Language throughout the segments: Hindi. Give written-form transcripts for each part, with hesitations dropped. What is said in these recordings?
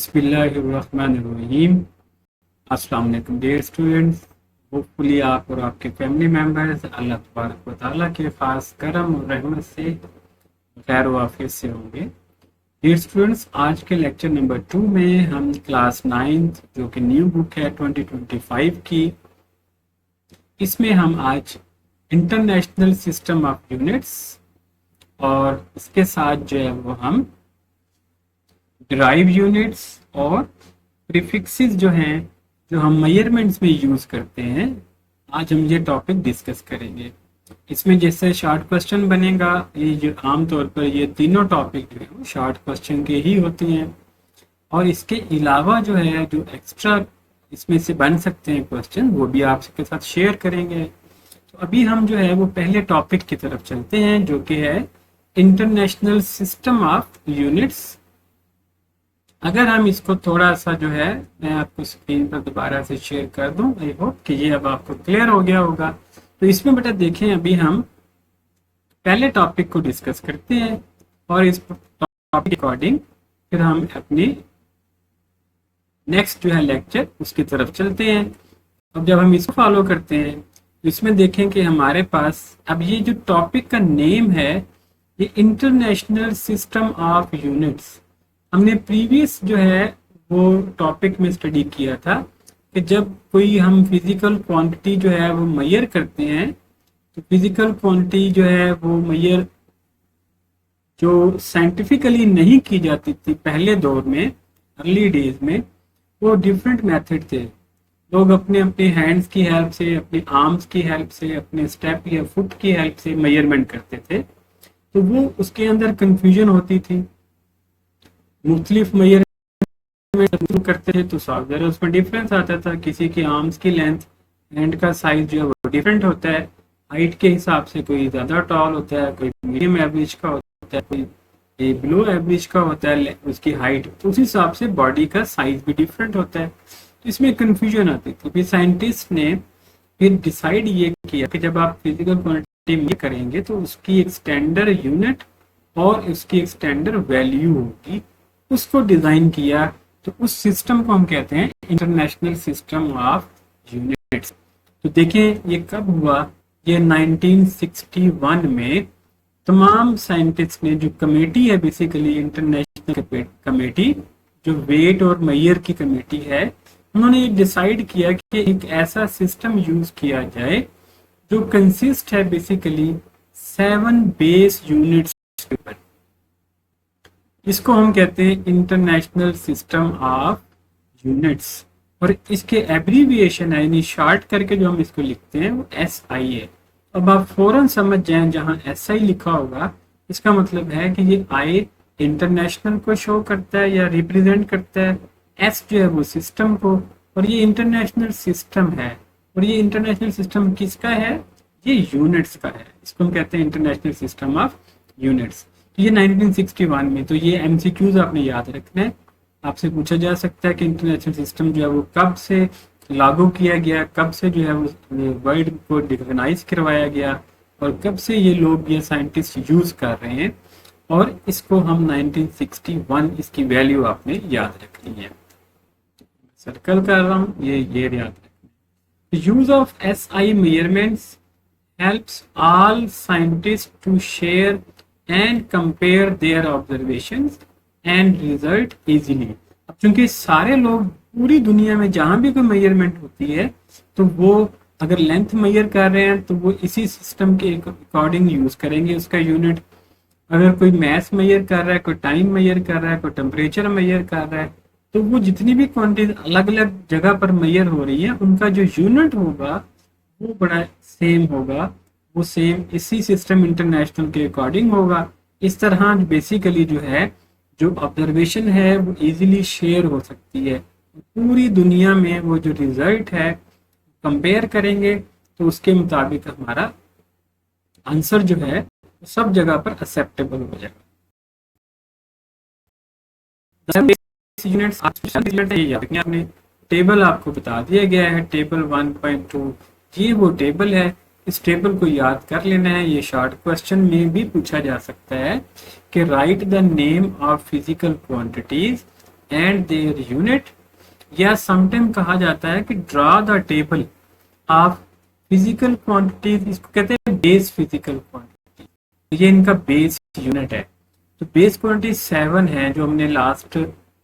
बिस्मिल्लाहिर्रहमानिर्रहीम। अस्सलाम वालेकुम डियर स्टूडेंट्स। होपफुली आप और आपके फैमिली मेम्बर्स अल्लाह तबारक व तआला के खास करम और रहमत से खैर वाफियत से होंगे। डियर स्टूडेंट्स, आज के लेक्चर नंबर 2 में हम क्लास 9 जो कि न्यू बुक है 2025 की, इसमें हम आज इंटरनेशनल सिस्टम ऑफ यूनिट्स और इसके साथ जो है वो हम डिराइव यूनिट्स और प्रीफिक्सेस जो हैं जो हम मेजरमेंट्स में यूज करते हैं, आज हम ये टॉपिक डिस्कस करेंगे। इसमें जैसे शॉर्ट क्वेश्चन बनेगा, ये जो आमतौर पर ये तीनों टॉपिक जो है शॉर्ट क्वेश्चन के ही होते हैं, और इसके अलावा जो है जो एक्स्ट्रा इसमें से बन सकते हैं क्वेश्चन, वो भी आपके साथ शेयर करेंगे। तो अभी हम जो है वो पहले टॉपिक की तरफ चलते हैं, जो कि है इंटरनेशनल सिस्टम ऑफ यूनिट्स। अगर हम इसको थोड़ा सा जो है मैं आपको स्क्रीन पर दोबारा से शेयर कर दूं, आई होप कि ये अब आपको क्लियर हो गया होगा। तो इसमें बेटा देखें, अभी हम पहले टॉपिक को डिस्कस करते हैं और इस टॉपिक के अकॉर्डिंग फिर हम अपनी नेक्स्ट जो है लेक्चर उसकी तरफ चलते हैं। अब जब हम इसको फॉलो करते हैं तो इसमें देखें कि हमारे पास अब ये जो टॉपिक का नेम है ये इंटरनेशनल सिस्टम ऑफ यूनिट्स। हमने प्रीवियस जो है वो टॉपिक में स्टडी किया था कि जब कोई हम फिजिकल क्वांटिटी जो है वो मेजर करते हैं, तो फिजिकल क्वांटिटी जो है वो मेजर जो साइंटिफिकली नहीं की जाती थी पहले दौर में, अर्ली डेज में, वो डिफरेंट मेथड थे। लोग अपने अपने हैंड्स की हेल्प से, अपने आर्म्स की हेल्प से, अपने स्टेप या फुट की हेल्प से मेजरमेंट करते थे। तो वो उसके अंदर कंफ्यूजन होती थी, मुख्तलिफ मेजरमेंट करते थे तो सॉफ्टवेयर उसमें डिफरेंस आता था। किसी की आर्म्स की लेंथ, हैंड का साइज जो है वो डिफरेंट होता है, हाइट के हिसाब से कोई ज़्यादा टॉल होता है, कोई मीडियम एवरेज का होता है, कोई बिलो एवरेज का होता है उसकी हाइट, तो उस हिसाब से बॉडी का साइज भी डिफरेंट होता है। तो इसमें कंफ्यूजन आती थी। फिर साइंटिस्ट ने फिर डिसाइड ये किया कि जब आप फिजिकल क्वांटिटी में करेंगे तो उसकी एक स्टैंडर्ड यूनिट और उसकी एक स्टैंडर्ड वैल्यू होगी, उसको डिजाइन किया। तो उस सिस्टम को हम कहते हैं इंटरनेशनल सिस्टम ऑफ यूनिट्स। तो देखें ये कब हुआ, ये 1961 में तमाम साइंटिस्ट ने, जो कमेटी है बेसिकली इंटरनेशनल कमेटी, जो वेट और मेजर की कमेटी है, उन्होंने डिसाइड किया कि एक ऐसा सिस्टम यूज किया जाए जो कंसिस्ट है बेसिकली 7 बेस यूनिट्स के ऊपर। इसको हम कहते हैं इंटरनेशनल सिस्टम ऑफ यूनिट्स, और इसके एब्रीविएशन है, यानी शॉर्ट करके जो हम इसको लिखते हैं वो SI है। अब आप फौरन समझ जाएं, जहां SI लिखा होगा इसका मतलब है कि ये I इंटरनेशनल को शो करता है या रिप्रेजेंट करता है, S जो है वो सिस्टम को, और ये इंटरनेशनल सिस्टम है। और ये इंटरनेशनल सिस्टम किसका है, ये यूनिट्स का है। इसको हम कहते हैं इंटरनेशनल सिस्टम ऑफ यूनिट्स। ये 1961 में, तो ये MCQs आपने याद रखना है। आपसे पूछा जा सकता है कि इंटरनेशनल सिस्टम जो है वो कब से लागू किया गया, कब से जो है वो वर्ल्ड को रिकॉग्नाइज करवाया गया, और कब से ये लोग, ये साइंटिस्ट यूज कर रहे हैं। और इसको हम 1961 इसकी वैल्यू आपने याद रखनी है। सर्कल कर रहा हूँ, ये याद रखना। Use of SI measurements helps all scientist to share and compare their observations and result easily। अब चूंकि सारे लोग पूरी दुनिया में जहां भी कोई मेजरमेंट होती है, तो वो अगर लेंथ मेजर कर रहे हैं तो वो इसी सिस्टम के अकॉर्डिंग यूज करेंगे उसका यूनिट। अगर कोई मैथ मेजर कर रहा है, कोई टाइम मेजर कर रहा है, कोई टेम्परेचर मेजर कर रहा है, तो वो जितनी भी क्वांटिटी अलग अलग जगह पर मेजर हो रही है, उनका जो यूनिट होगा वो बड़ा सेम होगा, वो सेम इसी सिस्टम इंटरनेशनल के अकॉर्डिंग होगा। इस तरह बेसिकली जो है जो ऑब्जर्वेशन है वो इजीली शेयर हो सकती है। पूरी दुनिया में वो जो रिजल्ट है कंपेयर करेंगे तो उसके मुताबिक हमारा आंसर जो है सब जगह पर एक्सेप्टेबल हो जाएगा। आपने टेबल आपको बता दिया गया है, टेबल 1.2, ये वो टेबल है। इस टेबल को याद कर लेना है। ये शॉर्ट क्वेश्चन में भी पूछा जा सकता है कि write the name of physical quantities and their unit, या समटाइम कहा जाता है कि draw the table of physical quantities, इसको कहते हैं बेस फिजिकल क्वांटिटी, ये इनका बेस यूनिट है। तो बेस क्वांटिटी 7 है जो हमने लास्ट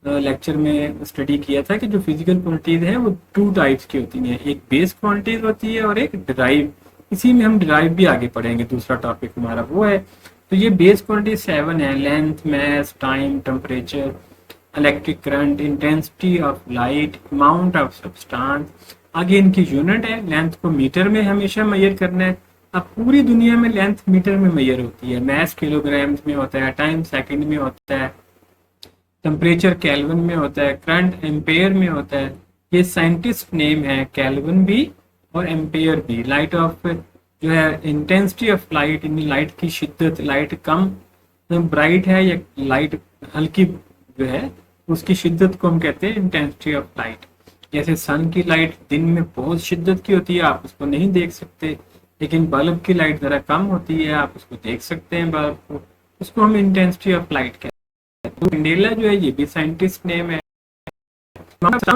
लेक्चर में स्टडी किया था कि जो फिजिकल क्वांटिटीज हैं वो 2 टाइप्स की होती हैं, एक बेस क्वांटिटीज होती है और एक डिराइव। इसी में हम डिराइव भी आगे पढ़ेंगे, दूसरा टॉपिक हमारा वो है। तो ये बेस क्वांटिटी 7 है, length, mass, time, temperature, electric current, intensity of light, amount of substance. आगे इनकी यूनिट है, लेंथ को मीटर में हमेशा मेजर करना है। अब पूरी दुनिया में लेंथ मीटर में मेजर होती है, मास किलोग्राम्स में होता है, टाइम सेकंड में होता है, टेम्परेचर केल्विन में होता है, करंट एम्पेयर में होता है। ये साइंटिस्ट नेम है, केल्विन भी और एम्पेयर भी। लाइट ऑफ जो है intensity of light, in light की शिद्दत, लाइट कम ब्राइट है या लाइट हल्की जो है उसकी शिद्दत को हम कहते हैं इंटेंसिटी ऑफ लाइट। जैसे सन की लाइट दिन में बहुत शिद्दत की होती है, आप उसको नहीं देख सकते, लेकिन बल्ब की लाइट जरा कम होती है, आप उसको देख सकते हैं बल्ब को, उसको हम इंटेंसिटी ऑफ लाइट कहते हैं। तो कैंडेला जो है ये भी साइंटिस्ट नेम है।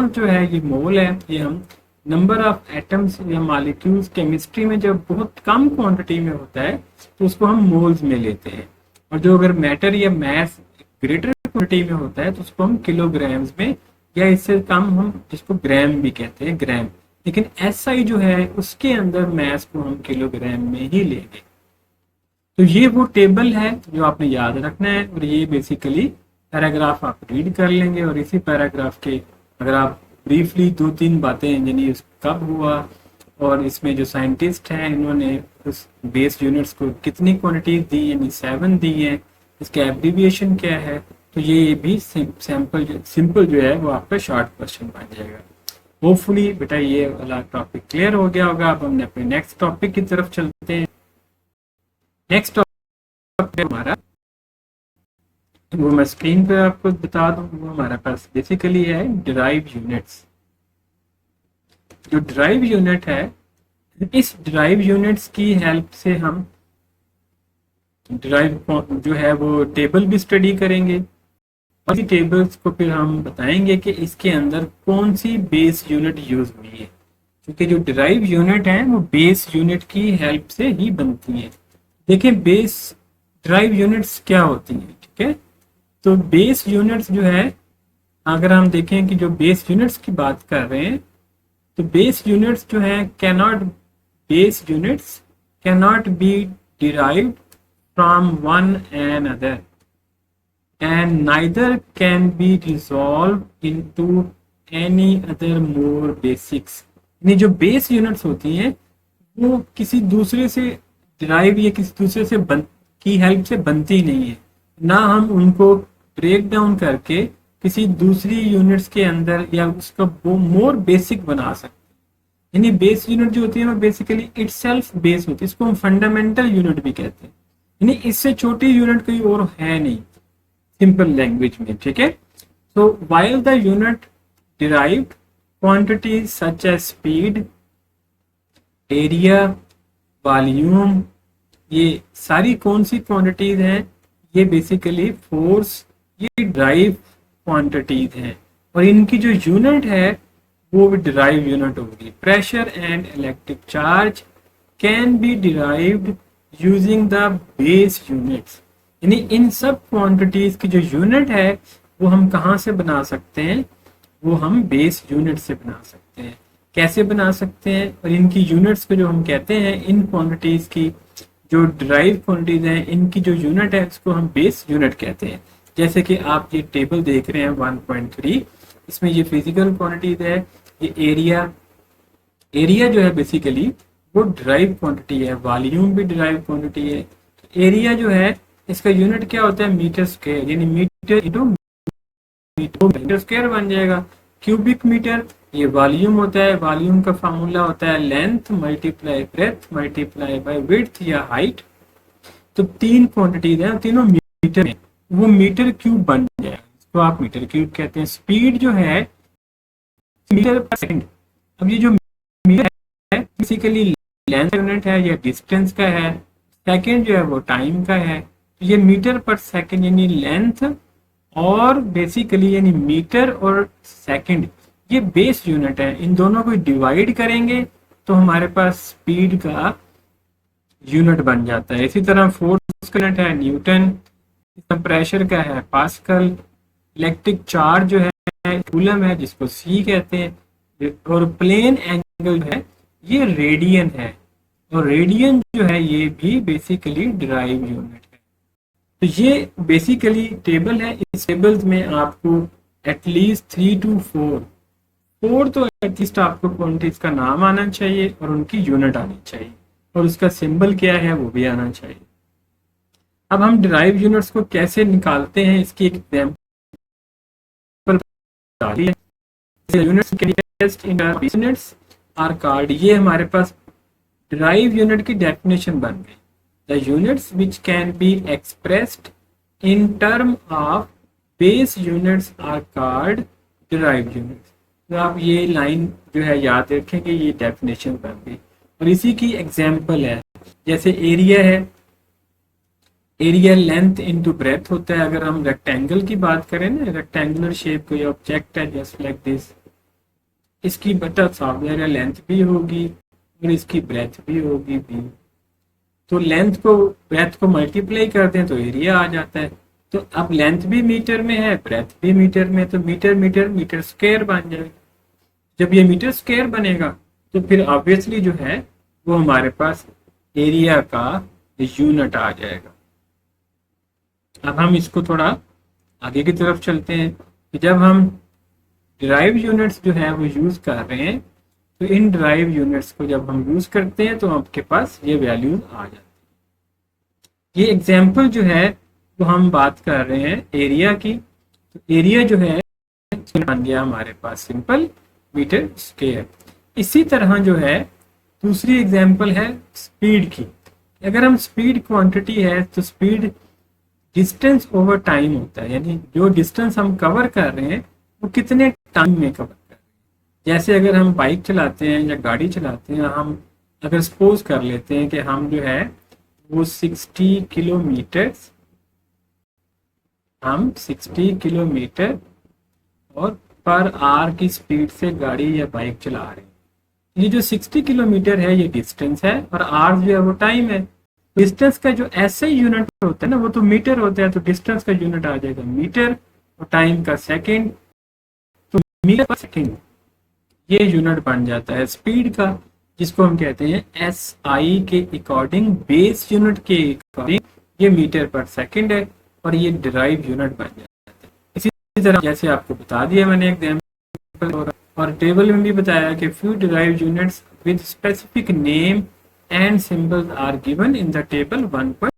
जो है ये मोल है, ये हम नंबर ऑफ एटम्स या मॉलिक्यूल्स केमिस्ट्री में जब बहुत कम क्वांटिटी में होता है तो उसको हम मोल्स में लेते हैं, और जो अगर मैटर या मैस ग्रेटर क्वांटिटी में होता है तो उसको हम किलोग्राम्स में, या इससे कम हम जिसको ग्राम भी कहते हैं, ग्राम। लेकिन एसआई जो है उसके अंदर मैस को हम किलोग्राम में ही लेंगे। तो ये वो टेबल है जो आपने याद रखना है, और ये बेसिकली पैराग्राफ आप रीड कर लेंगे, और इसी पैराग्राफ के अगर आप ब्रीफली 2-3 बातें यानी कब हुआ और इसमें जो साइंटिस्ट हैं इन्होंने उस बेस यूनिट्स को कितनी क्वांटिटीज दी, यानी 7 दी है, इसका एब्रीविएशन क्या है, तो ये भी सिंपल जो है वो आपका शॉर्ट क्वेश्चन बन जाएगा। होपफुली बेटा ये वाला टॉपिक क्लियर हो गया होगा। अब हमने अपने नेक्स्ट टॉपिक की तरफ चलते हैं। नेक्स्ट टॉपिक हमारा, वो मैं स्क्रीन पे आपको बता दूं, वो हमारे पास बेसिकली है डिराइव यूनिट्स। जो डिराइव यूनिट है, इस डिराइव यूनिट्स की हेल्प से हम डिराइव जो है वो टेबल भी स्टडी करेंगे, और इसी टेबल्स को फिर हम बताएंगे कि इसके अंदर कौन सी बेस यूनिट यूज हुई है, क्योंकि जो डिराइव यूनिट है वो बेस यूनिट की हेल्प से ही बनती है। देखिए बेस डिराइव यूनिट्स क्या होती हैं, ठीक है। तो बेस यूनिट्स जो है, अगर हम देखें कि जो बेस यूनिट्स की बात कर रहे हैं, तो बेस यूनिट्स जो है base units cannot be derived from one and other and neither can be resolved into any other more basics। यानी जो बेस यूनिट्स होती हैं वो किसी दूसरे से डिराइव या किसी दूसरे से की हेल्प से बनती नहीं है, ना हम उनको ब्रेक डाउन करके किसी दूसरी यूनिट्स के अंदर या उसका वो मोर बेसिक बना सकते हैं। यानी बेस यूनिट जो होती है वो बेसिकली इटसेल्फ बेस होती है, इसको हम फंडामेंटल यूनिट भी कहते हैं। यानी इससे छोटी यूनिट कोई और है नहीं सिंपल लैंग्वेज में, ठीक है। So while the unit derived quantities such as speed, area, volume, ये सारी कौन सी क्वांटिटीज हैं, ये बेसिकली फोर्स, ये डिराइव क्वांटिटीज हैं, और इनकी जो यूनिट है वो भी डिराइव यूनिट होगी। Pressure and electric charge can be derived using the base units. यानी इन सब क्वांटिटीज की जो यूनिट है वो हम कहाँ से बना सकते हैं, वो हम बेस यूनिट से बना सकते हैं। कैसे बना सकते हैं, और इनकी यूनिट्स को जो हम कहते हैं, इन क्वांटिटीज की जो डिराइव क्वांटिटीज हैं इनकी जो यूनिट है इसको हम बेस यूनिट कहते हैं। जैसे कि आप ये टेबल देख रहे हैं 1.3, इसमें ये फिजिकल क्वांटिटीज है, ये एरिया जो है बेसिकली वो डिराइव क्वांटिटी है, वॉल्यूम भी डिराइव क्वांटिटी है। एरिया जो है इसका यूनिट क्या होता है, मीटर स्क्वायर, यानी मीटर इंटू मीटर स्क्वायर बन जाएगा। क्यूबिक मीटर ये वॉल्यूम होता है, वॉल्यूम का फार्मूला होता है length multiply breath multiply by width या हाइट। तो 3 क्वांटिटीज हैं, तीनों मीटर में, वो मीटर क्यूब बन जाएगा, इसको आप मीटर क्यूब कहते हैं। स्पीड जो है मीटर पर सेकंड। अब ये जो मीटर है बेसिकली लेंथ यूनिट है या डिस्टेंस का है, सेकंड जो है वो टाइम का है। ये मीटर पर सेकंड यानी लेंथ और बेसिकली यानी मीटर और सेकंड ये बेस यूनिट है, इन दोनों को डिवाइड करेंगे तो हमारे पास स्पीड का यूनिट बन जाता है। इसी तरह फोर्स का यूनिट है न्यूटन, प्रेशर का है पास्कल, इलेक्ट्रिक चार्ज जो है कूलम है जिसको सी कहते हैं, और प्लेन एंगल है ये रेडियन है, और रेडियन जो है ये भी बेसिकली डिराइव यूनिट है। तो ये बेसिकली टेबल है, इस टेबल में आपको एटलीस्ट 3 to 4 तो एटलीस्ट आपको क्वांटिटीज का नाम आना चाहिए और उनकी यूनिट आनी चाहिए और उसका सिंबल क्या है वो भी आना चाहिए। अब हम डिराइव यूनिट्स को कैसे निकालते हैं इसकी एक एग्जांपल यूनिट्स आर कॉल्ड, ये हमारे पास डिराइव यूनिट की डेफिनेशन बन गई, the units which can be expressed in term of base units are called derive units. तो आप ये लाइन जो है याद रखेंगे, ये डेफिनेशन बन गई। और इसी की एग्जांपल है जैसे एरिया है, एरिया लेंथ इनटू ब्रेथ होता है। अगर हम रेक्टेंगल की बात करें ना, रेक्टेंगुलर शेप कोई ऑब्जेक्ट है जस्ट लाइक दिस, इसकी बटा साफ एरिया लेंथ भी होगी और इसकी ब्रेथ भी होगी भी। तो लेंथ को ब्रेथ को मल्टीप्लाई करते हैं तो एरिया आ जाता है। तो अब लेंथ भी मीटर में है, ब्रेथ भी मीटर में, तो मीटर मीटर मीटर स्क्वायर बन जाएगा। जब ये मीटर स्क्वायर बनेगा तो फिर ऑब्वियसली जो है वो हमारे पास एरिया का यूनिट आ जाएगा। अब हम इसको थोड़ा आगे की तरफ चलते हैं कि जब हम डिराइव यूनिट्स जो है वो यूज कर रहे हैं तो इन डिराइव यूनिट्स को जब हम यूज करते हैं तो आपके पास ये वैल्यू आ जाती है। ये एग्जांपल जो है वो हम बात कर रहे हैं एरिया की, तो एरिया जो है बन गया हमारे पास सिंपल मीटर स्क्वायर। इसी तरह जो है दूसरी एग्जांपल है स्पीड की। अगर हम स्पीड क्वांटिटी है तो स्पीड डिस्टेंस ओवर टाइम होता है, यानी जो डिस्टेंस हम कवर कर रहे हैं वो कितने टाइम में कवर कर रहे हैं। जैसे अगर हम बाइक चलाते हैं या गाड़ी चलाते हैं, हम अगर सपोज कर लेते हैं कि हम जो है वो 60 किलोमीटर, हम 60 किलोमीटर और पर आवर की स्पीड से गाड़ी या बाइक चला रहे हैं। ये जो 60 किलोमीटर है ये डिस्टेंस है और आर जो है वो टाइम है। डिस्टेंस का जो ऐसे यूनिट होता है ना वो तो मीटर होता है, तो डिस्टेंस का यूनिट आ जाएगा मीटर और टाइम का सेकंड, तो मीटर पर सेकंड ये यूनिट बन जाता है स्पीड का, जिसको हम कहते हैं एस आई के अकॉर्डिंग, बेस यूनिट के अकॉर्डिंग ये मीटर पर सेकंड है और ये डिराइव यूनिट बन जाता है। इसी तरह जैसे आपको बता दिया मैंने एग्जाम्पल और टेबल में भी बताया कि few derive units with specific name and symbols are given in the table 1.9।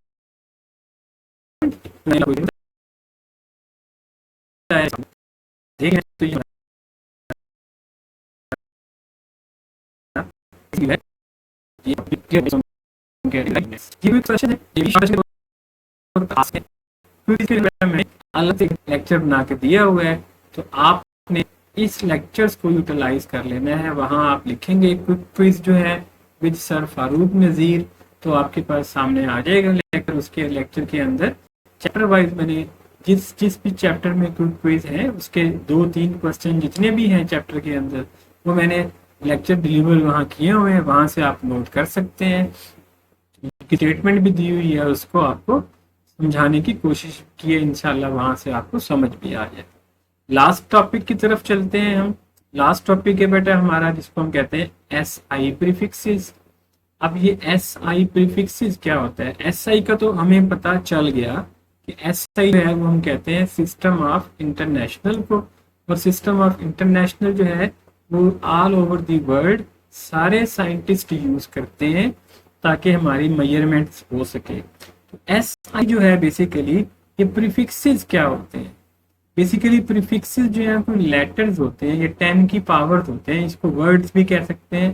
अलग से लेक्चर बना के दिया हुआ है, तो आपने इस लेक्चर्स को यूटिलाइज कर लेना है। वहां आप लिखेंगे क्विक क्विज जो है विद सर फारूक नज़ीर, तो आपके पास सामने आ जाएगा लेक्चर। उसके लेक्चर के अंदर चैप्टर वाइज मैंने जिस भी चैप्टर में क्विक क्विज है उसके 2-3 क्वेश्चन जितने भी हैं चैप्टर के अंदर वो मैंने लेक्चर डिलीवर वहाँ किए हुए हैं, वहाँ से आप नोट कर सकते हैं। स्टेटमेंट भी दी हुई है, उसको आपको समझाने की कोशिश की है, इंशाल्लाह वहाँ से आपको समझ भी आ जाए। लास्ट टॉपिक की तरफ चलते हैं हम। लास्ट टॉपिक है बेटा हमारा जिसको हम कहते हैं एस आई प्रीफिक्सेस। अब ये एस आई प्रीफिक्सेस क्या होता है? एस आई का तो हमें पता चल गया कि एस आई जो है वो हम कहते हैं सिस्टम ऑफ इंटरनेशनल को, और सिस्टम ऑफ इंटरनेशनल जो है वो ऑल ओवर दी वर्ल्ड सारे साइंटिस्ट यूज करते हैं ताकि हमारी मेजरमेंट्स हो सके। तो एस आई जो है बेसिकली ये प्रीफिक्सेस क्या होते हैं? बेसिकली प्रीफिक्सेस जो है कोई लेटर्स होते हैं, ये 10 की पावर्स होते हैं, इसको वर्ड्स भी कह सकते हैं,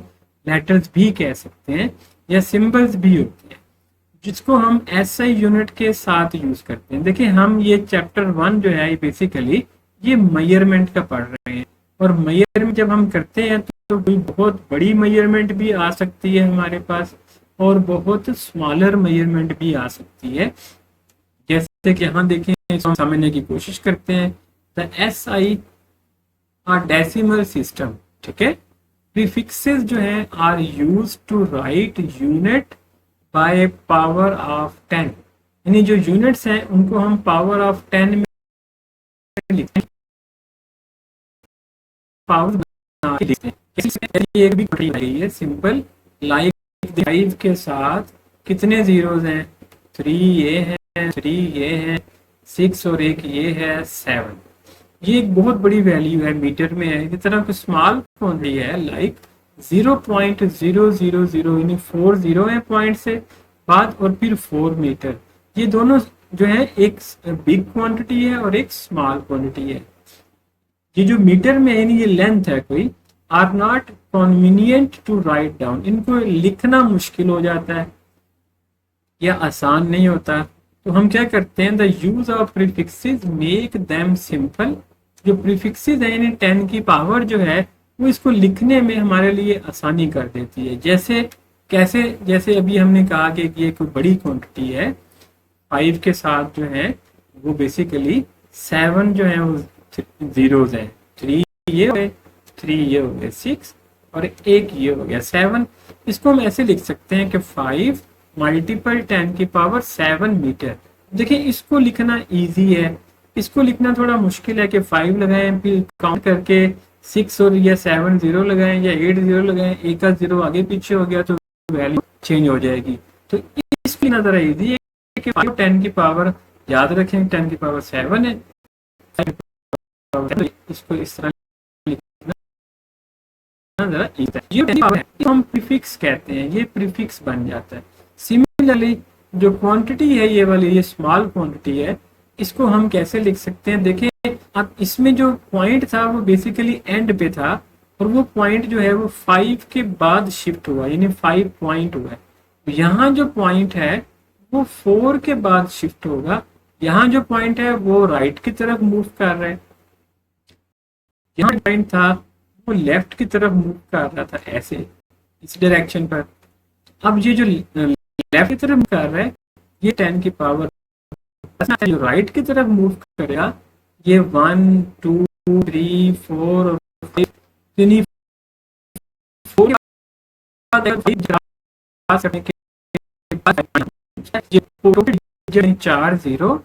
लेटर्स भी कह सकते हैं, या सिंबल्स भी होते हैं, जिसको हम एसआई यूनिट के साथ यूज करते हैं। देखिए हम ये चैप्टर 1 जो है बेसिकली ये मेजरमेंट का पढ़ रहे हैं, और मेजरमेंट जब हम करते हैं तो कोई बहुत बड़ी मेजरमेंट भी आ सकती है हमारे पास और बहुत स्मॉलर मेजरमेंट भी आ सकती है। जैसे कि यहाँ देखें इसको समझने की कोशिश करते हैं। The SI are decimal system, ठीक है। प्रीफिक्सेस जो हैं are used to write unit by power of 10, यानी जो यूनिट्स हैं उनको हम पावर ऑफ 10 में लिखते हैं, पावर बना के लिखते हैं। एक भी घड़ी आई है सिंपल, लाइक 5 के साथ कितने जीरोस हैं, 3 ये है, 3 ये है, 6 और एक ये है 7। ये एक बहुत बड़ी वैल्यू है, मीटर में है। इस तरह की स्मॉल क्वांटिटी है लाइक 0.000 यानी 4 जीरो है पॉइंट से बाद और फिर 4 मीटर। ये दोनों जो है एक बिग क्वांटिटी है और एक स्मॉल क्वांटिटी है। ये जो मीटर में यानी ये लेंथ है कोई, are not convenient to write down, इनको लिखना मुश्किल हो जाता है या आसान नहीं होता। तो हम क्या करते हैं, the use of prefixes make them simple. जो प्रीफिक्सेस है यानी 10 की पावर जो है वो इसको लिखने में हमारे लिए आसानी कर देती है। जैसे कैसे, जैसे अभी हमने कहा कि ये कोई बड़ी क्वांटिटी है, 5 के साथ जो है वो बेसिकली 7 जो है वो जीरोस है, 3 ये हो गए, 3 ये हो गए 6 और एक ये हो गया 7। इसको हम ऐसे लिख सकते हैं कि 5 मल्टीपल 10 की पावर 7 मीटर। देखिए इसको लिखना इजी है, इसको लिखना थोड़ा मुश्किल है कि 5 लगाएं फिर काउंट करके 6 और या 7 जीरो लगाएं या 8 जीरो लगाएं, एक का जीरो आगे पीछे हो गया तो वैल्यू चेंज हो जाएगी। तो इसकी नजर इजी है कि 5 10 की पावर याद रखें, 10 की पावर 7 है, इसको इस तरह लिखना ये हम प्रीफिक्स कहते हैं, ये प्रीफिक्स बन जाता है। सिमिलरली जो क्वांटिटी है ये वाली, ये स्मॉल क्वांटिटी है, इसको हम कैसे लिख सकते हैं। देखिए अब इसमें जो पॉइंट था वो बेसिकली एंड पे था और वो पॉइंट जो है वो 5 के बाद शिफ्ट हुआ, यानी 5 पॉइंट हुआ है। तो यहाँ जो पॉइंट है वो 4 के बाद शिफ्ट होगा, यहाँ जो पॉइंट है वो राइट की तरफ मूव कर रहा है, यहाँ पॉइंट था वो लेफ्ट की तरफ मूव कर रहा था ऐसे इस डायरेक्शन पर। अब ये जो लेफ्ट की तरफ कर रहा है ये 10 की पावर, जो राइट की तरफ मूव करेगा ये 1 2 3 4 और 5, यानी 4 4 जीरो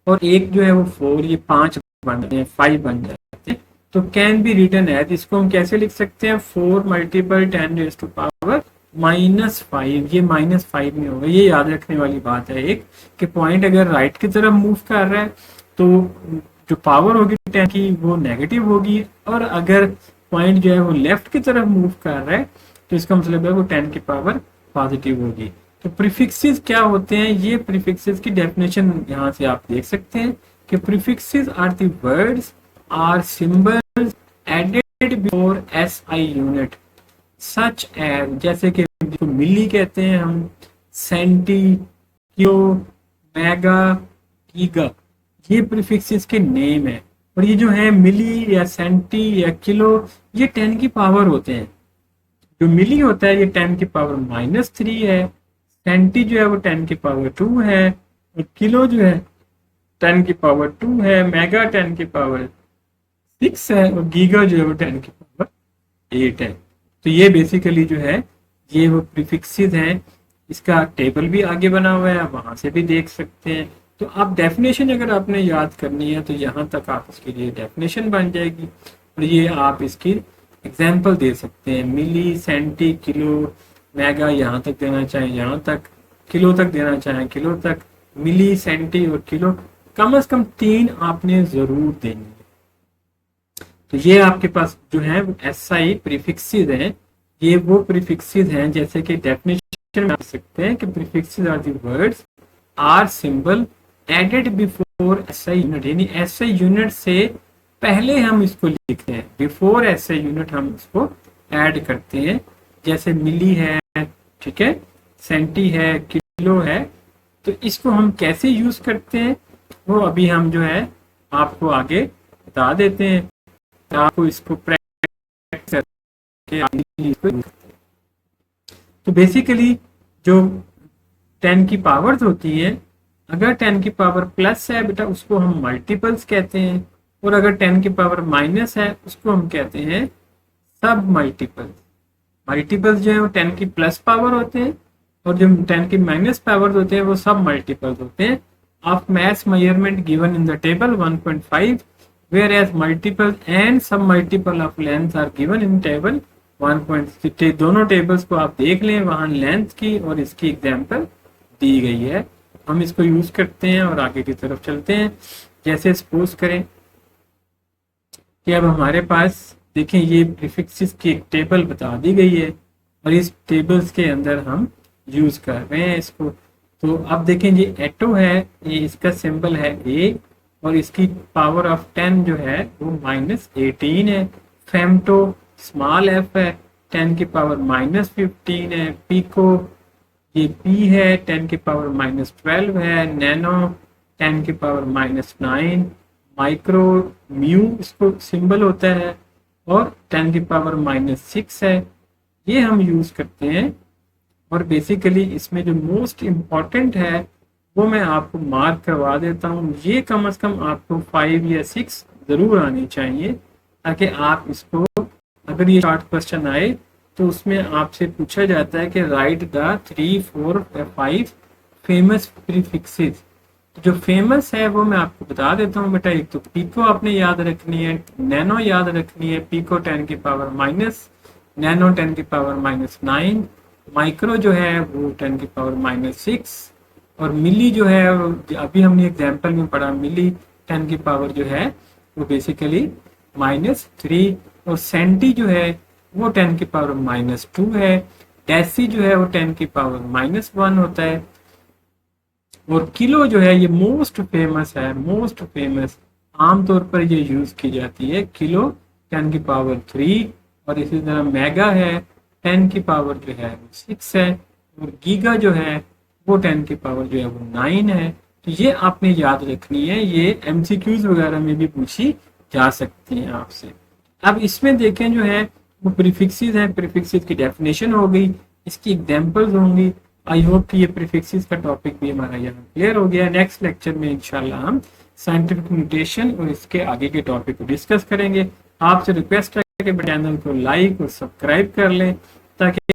और एक जो है वो 4, ये 5 बन जाते हैं, 5 बन जाते हैं। तो कैन बी रिटन है, इसको हम कैसे लिख सकते हैं, 4 मल्टीपल 10 रेज़ टू पावर -5, ये -5 में होगा। ये याद रखने वाली बात है एक कि पॉइंट अगर राइट की तरफ मूव कर रहा है तो जो पावर होगी 10 की वो नेगेटिव होगी, और अगर पॉइंट जो है वो लेफ्ट की तरफ मूव कर रहा है तो इसका मतलब है वो 10 की पावर पॉजिटिव होगी। तो प्रीफिक्सेस क्या होते हैं, ये प्रीफिक्सेस की डेफिनेशन यहाँ से आप देख सकते हैं कि prefixes are the words are symbols added before SI unit such as, जैसे कि मिली कहते हैं हम, सेंटी, किलो, मेगा, गीगा, ये प्रीफिक्सेस के नेम है। और ये जो है मिली या सेंटी या किलो ये 10 की पावर होते हैं। जो मिली होता है ये 10 की पावर -3 है, सेंटी जो है वो 10 की पावर 2 है, और किलो जो है 10 की पावर 2 है, मेगा 10 की पावर 6 है, और गीगा जो है वो 10 की पावर 8 है। तो ये बेसिकली जो है ये वो प्रीफिक्सेस हैं। इसका टेबल भी आगे बना हुआ है, वहां से भी देख सकते हैं। तो आप डेफिनेशन अगर आपने याद करनी है तो यहाँ तक आप इसके लिए डेफिनेशन बन जाएगी, और ये आप इसकी एग्जाम्पल दे सकते हैं, मिली, सेंटी, किलो, मेगा यहाँ तक देना चाहें यहाँ तक, किलो तक देना चाहें किलो तक, मिली, सेंटी और किलो कम से कम 3 आपने जरूर देनी है। तो ये आपके पास जो है SI प्रीफिक्सेस हैं, ये वो प्रीफिक्सेस हैं जैसे कि डेफिनेशन में सकते हैं कि prefixes are the words are symbol added before SI unit, यानी SI यूनिट से पहले हम इसको लिखते हैं, बिफोर SI यूनिट हम इसको ऐड करते हैं। जैसे मिली है, ठीक है, सेंटी है, किलो है, तो इसको हम कैसे यूज करते हैं वो अभी हम जो है आपको आगे बता देते हैं, तो आपको इसको प्रैक्टिस करके। तो बेसिकली जो 10 की पावर्स होती हैं, अगर 10 की पावर प्लस है बेटा उसको हम मल्टीपल्स कहते हैं, और अगर 10 की पावर माइनस है उसको हम कहते हैं सब मल्टीपल्स। मल्टीपल्स जो है वो 10 की प्लस पावर होते हैं, और जो 10 की माइनस पावर होते हैं वो सब मल्टीपल्स होते हैं of mass measurement given in the table 1.5, whereas multiple and sub multiple of length are given in table 1.6। दोनों टेबल्स को आप देख लें, वहां लेंथ की और इसकी एग्जांपल दी गई है। हम इसको यूज करते हैं और आगे की तरफ चलते हैं। जैसे सपोज करें कि अब हमारे पास देखें ये प्रीफिक्सेस की एक टेबल बता दी गई है, और इस टेबल्स के अंदर हम यूज कर रहे हैं इसको। तो अब देखें ये एटो है, ये इसका सिंबल है ए, और इसकी पावर ऑफ 10 जो है वो -18 है। फेमटो स्मॉल एफ है, 10 की पावर -15 है। पीको ये पी है, 10 की पावर -12 है। नैनो 10 की पावर -9। माइक्रो म्यू इसको सिंबल होता है, और 10 की पावर -6 है। ये हम यूज करते हैं, और बेसिकली इसमें जो मोस्ट इम्पॉर्टेंट है वो मैं आपको मार्क करवा देता हूँ। ये कम से कम आपको 5 या 6 जरूर आनी चाहिए, ताकि आप इसको, अगर ये शॉर्ट क्वेश्चन आए तो उसमें आपसे पूछा जाता है कि राइट द 3, 4 या 5 फेमस प्रीफिक्सेस। जो फेमस है वो मैं आपको बता देता हूँ बेटा। एक तो पीको आपने याद रखनी है, नैनो याद रखनी है, पीको 10 की पावर माइनस, नैनो 10 की पावर -9, माइक्रो जो है वो 10 की पावर -6, और मिली जो है अभी हमने एग्जाम्पल में पढ़ा, मिली 10 की पावर जो है वो बेसिकली -3, और सेंटी जो है वो 10 की पावर -2 है। डेसी जो है वो 10 की पावर -1 होता है, और किलो जो है ये मोस्ट फेमस है, मोस्ट फेमस आमतौर पर ये यूज की जाती है। किलो 10 की पावर 3, और इसी तरह मेगा है 10 की पावर जो है वो 6 है, और गीगा जो है वो 10 की पावर जो है वो 9 है। तो ये आपने याद रखनी है, ये एमसीक्यूज वगैरह में भी पूछी जा सकती है आपसे। अब इसमें देखें जो है वो प्रीफिक्सेस हैं, प्रीफिक्सेस की डेफिनेशन हो गई, इसकी एग्जांपल्स होंगी। आई होप कि ये प्रीफिक्सेस का टॉपिक भी हमारा यहाँ क्लियर हो गया। नेक्स्ट लेक्चर में इंशाल्लाह हम साइंटिफिक नोटेशन और इसके आगे के टॉपिक को डिस्कस करेंगे। आपसे रिक्वेस्ट है कि चैनल को लाइक और सब्सक्राइब कर लें, ताकि